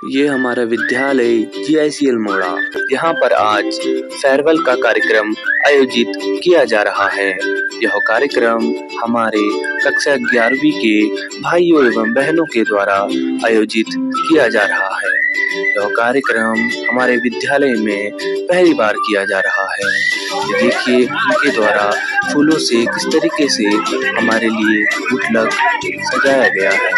ये हमारा विद्यालय GICL मोड़ा। यहाँ पर आज फेयरवेल का कार्यक्रम आयोजित किया जा रहा है। यह कार्यक्रम हमारे कक्षा 11वीं के भाइयों एवं बहनों के द्वारा आयोजित किया जा रहा है। यह कार्यक्रम हमारे विद्यालय में पहली बार किया जा रहा है। ये देखिए इनके द्वारा फूलों से किस तरीके से हमारे लिए गुडलक सजाया गया है।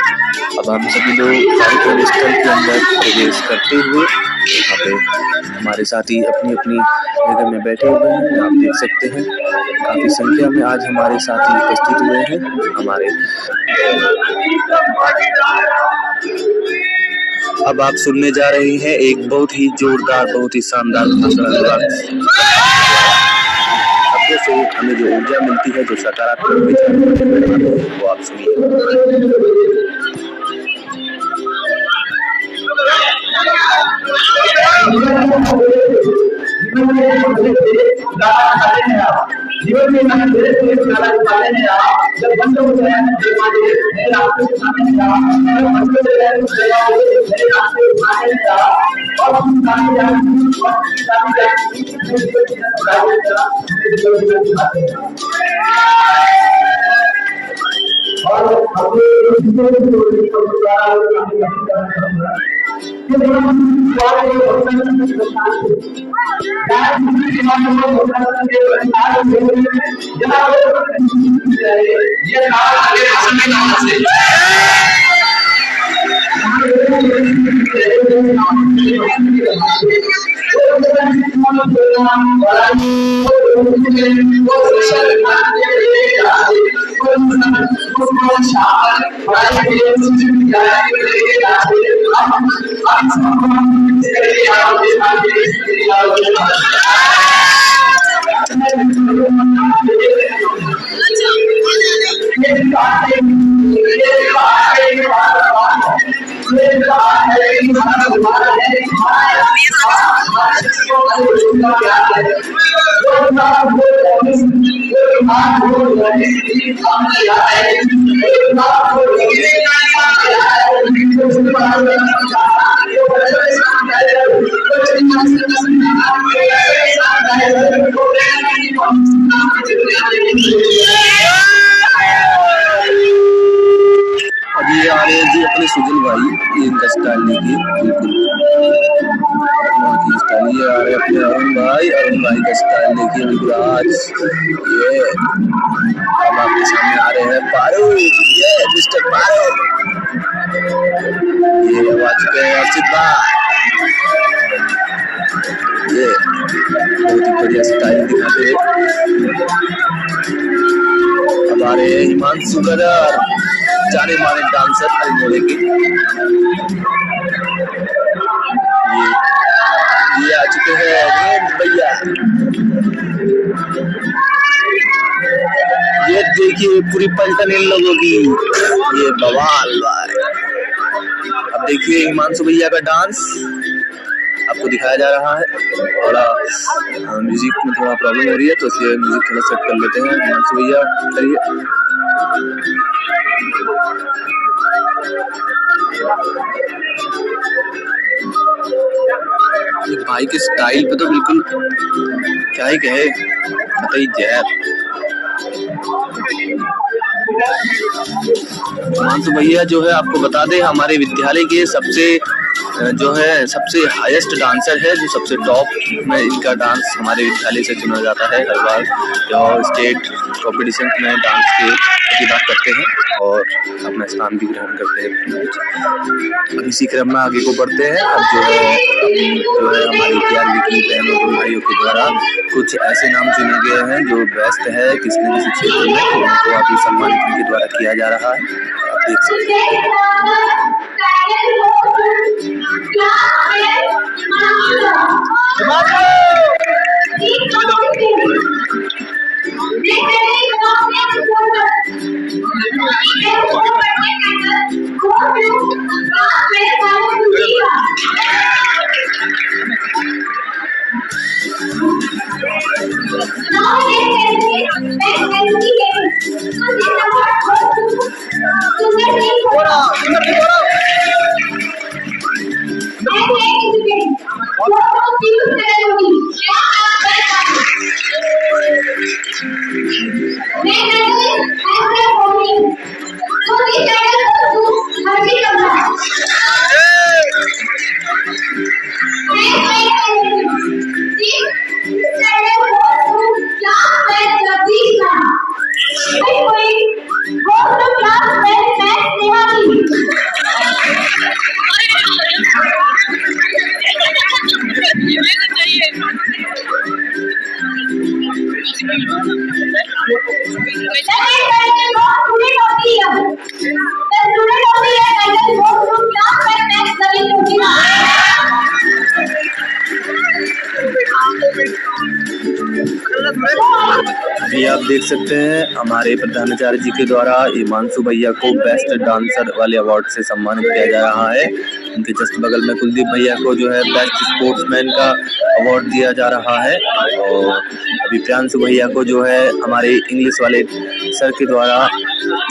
अब हम सभी लोग कार्यक्रम स्थल के अंदर प्रवेश करते हुए यहाँ पे हमारे साथी अपनी अपनी जगह में बैठे हुए हैं। आप देख सकते हैं काफी संख्या में आज हमारे साथी उपस्थित हुए हैं। अब आप सुनने जा रहे हैं एक बहुत ही जोरदार, बहुत ही शानदार भाषण। से हमें जो ऊर्जा मिलती है, जो सकारात्मक विचार, वो आप सुनिए। जीवन में मैंने जब बंद हो गया अभी आ रहे हैं जी अपने सुजन भाई, इनका स्टाइल लेके बिल्कुल स्टाइल। ये आ रहे हैं अपने अरुण भाई का स्टाइल लेके बिल्कुल। आज ये अब आपके सामने आ रहे हैं पारू, ये मिस्टर पारू। ये अब आ चुके हैं अर्षित भाई। ये बहुत ही बढ़िया स्टाइल दिखाते हैं। अब आ रहे हैं हिमांशु गदर, जाने माने डांसर अल्मोड़े के। ये आ चुके हैं भैया। ये देखिए पूरी पलटन इन लोगों की, ये बवाल भाई। अब देखिए हिमांशु भैया का डांस आपको दिखाया जा रहा है। थोड़ा म्यूजिक में थोड़ा प्रॉब्लम हो रही है, तो इसलिए म्यूजिक थोड़ा सेट कर लेते हैं। हिमांशु भैया करिए। भाई के स्टाइल पे तो बिल्कुल क्या ही कहे, कतई जैब। हिमांशु भैया जो है आपको बता दें हमारे विद्यालय के सबसे हाईएस्ट डांसर है, जो सबसे टॉप में इनका डांस हमारे विद्यालय से चुना जाता है। हर बार जो स्टेट कॉम्पिटिशन में डांस के प्रतिभा करते हैं और अपना स्थान भी ग्रहण करते हैं। अब इसी क्रम में आगे को बढ़ते हैं। अब जो है हमारी 11वीं की बहनों और भाइयों के द्वारा कुछ ऐसे नाम चुने गए हैं जो बेस्ट है किसी न किसी क्षेत्र में, तो उनको अभी सम्मानित उनके द्वारा किया जा रहा है। आप देख सकते हैं। ये आप देख सकते हैं हमारे प्रधानाचार्य जी के द्वारा हिमांशु भैया को बेस्ट डांसर वाले अवार्ड से सम्मानित किया जा रहा है। इनके जस्ट बगल में कुलदीप भैया को जो है बेस्ट स्पोर्ट्समैन का अवार्ड दिया जा रहा है और अभी प्रियांशु भैया को जो है हमारे इंग्लिश वाले सर के द्वारा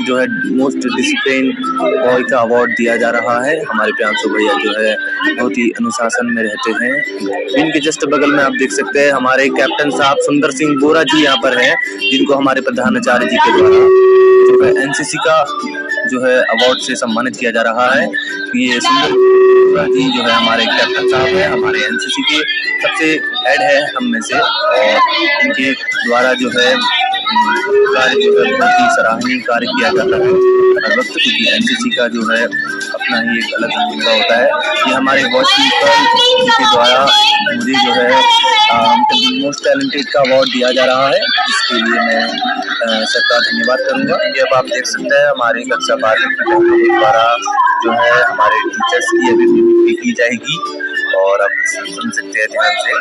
जो है मोस्ट डिसिप्लिन बॉय का अवार्ड दिया जा रहा है। हमारे प्रियांशु भैया जो है बहुत ही अनुशासन में रहते हैं। इनके जस्ट बगल में आप देख सकते हैं हमारे कैप्टन साहब सुंदर सिंह बोरा जी यहाँ पर हैं, जिनको हमारे प्रधानाचार्य जी के द्वारा जो है एनसीसी का जो है अवार्ड से सम्मानित किया जा रहा है। ये सुंदर बोरा जी जो है हमारे कैप्टन साहब है, हमारे एनसीसी के सबसे हेड है हम में से और इनके द्वारा जो है कार्य जो है बहुत ही सराहनीय कार्य किया जाता है हर वक्त, क्योंकि एनसीसी का जो है अपना ही एक अलग भूमिका होता है। ये हमारे वॉइस के द्वारा मुझे जो है मोस्ट टैलेंटेड का अवार्ड दिया जा रहा है, जिसके लिए मैं सबका धन्यवाद करूंगा। ये अब आप देख सकते हैं हमारी कक्षा 12 द्वारा जो है हमारे टीचर्स की अभी की जाएगी और आप सुन सकते हैं ध्यान से।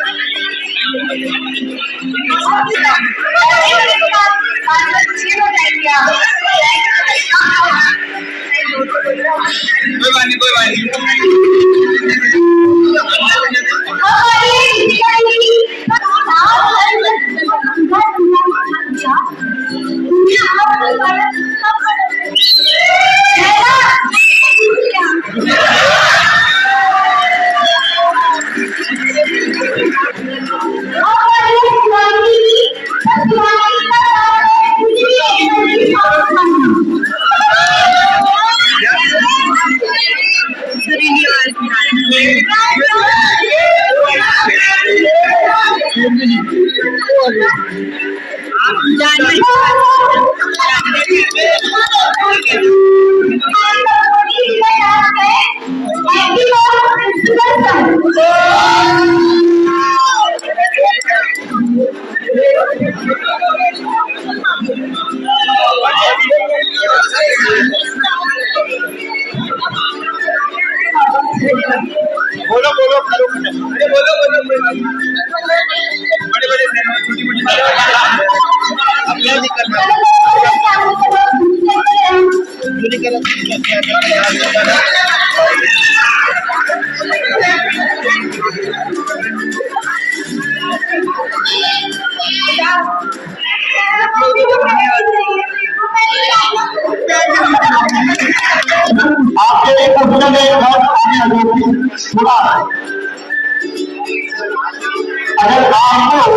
अगर आपको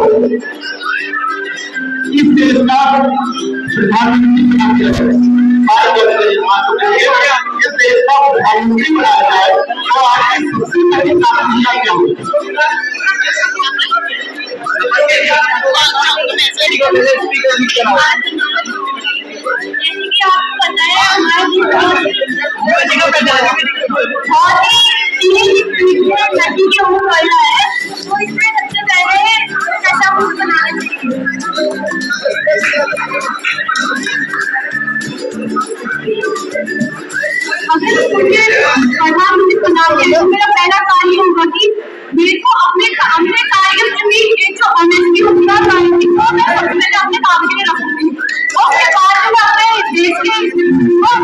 इस देश का प्रधानमंत्री इस देश का प्रधानमंत्री बनाया जाए तो आपकी सबसे पहली प्राथमिकता क्या होगी? प्रधानमंत्री चुनाव के लिए मेरा पहला कार्य होगा कि मेरे को अपने कार्य में जो ऑनेस्टी होगी ना मैं सबसे पहले अपने काम के लिए रखूंगी। उसके बाद मैं अपने देश के और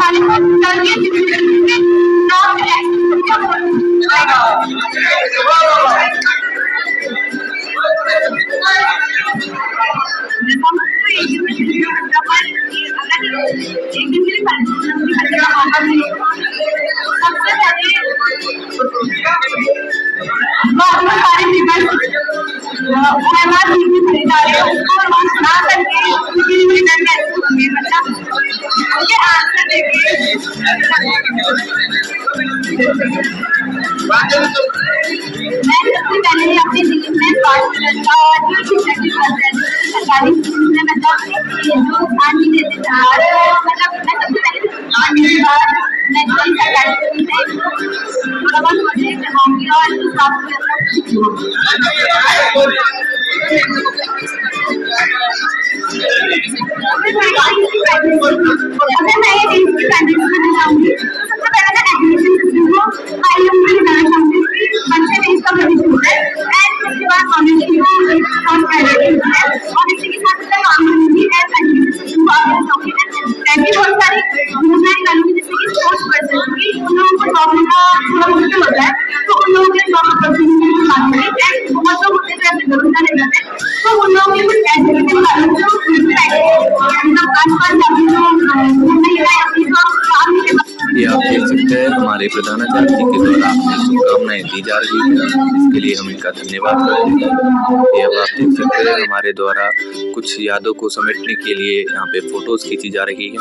काफी शौकीन है। ऐसी बहुत सारी वुमेन वालों जैसे कि स्पोर्ट्स पर्सन की उन लोगों को जॉब मिलना थोड़ा मुश्किल होता है, तो उन लोगों के जॉब अपॉर्चुनिटी की बात करें। एंड बहुत लोग होते हैं जो ऐसे बेरोजगार रह जाते हैं, तो उन लोगों के कुछ एक्टिविटी बता दो जो मतलब आसपास जाके जो नहीं है अपनी जो काम के ये आप देख सकते हैं हमारे प्रधानाचार्य जी के द्वारा हमें शुभकामनाएं दी जा रही है, इसके लिए हम इनका धन्यवाद करते हैं। ये अब आप देख सकते हैं हमारे द्वारा कुछ यादों को समेटने के लिए यहाँ पे फोटोज खींची जा रही है।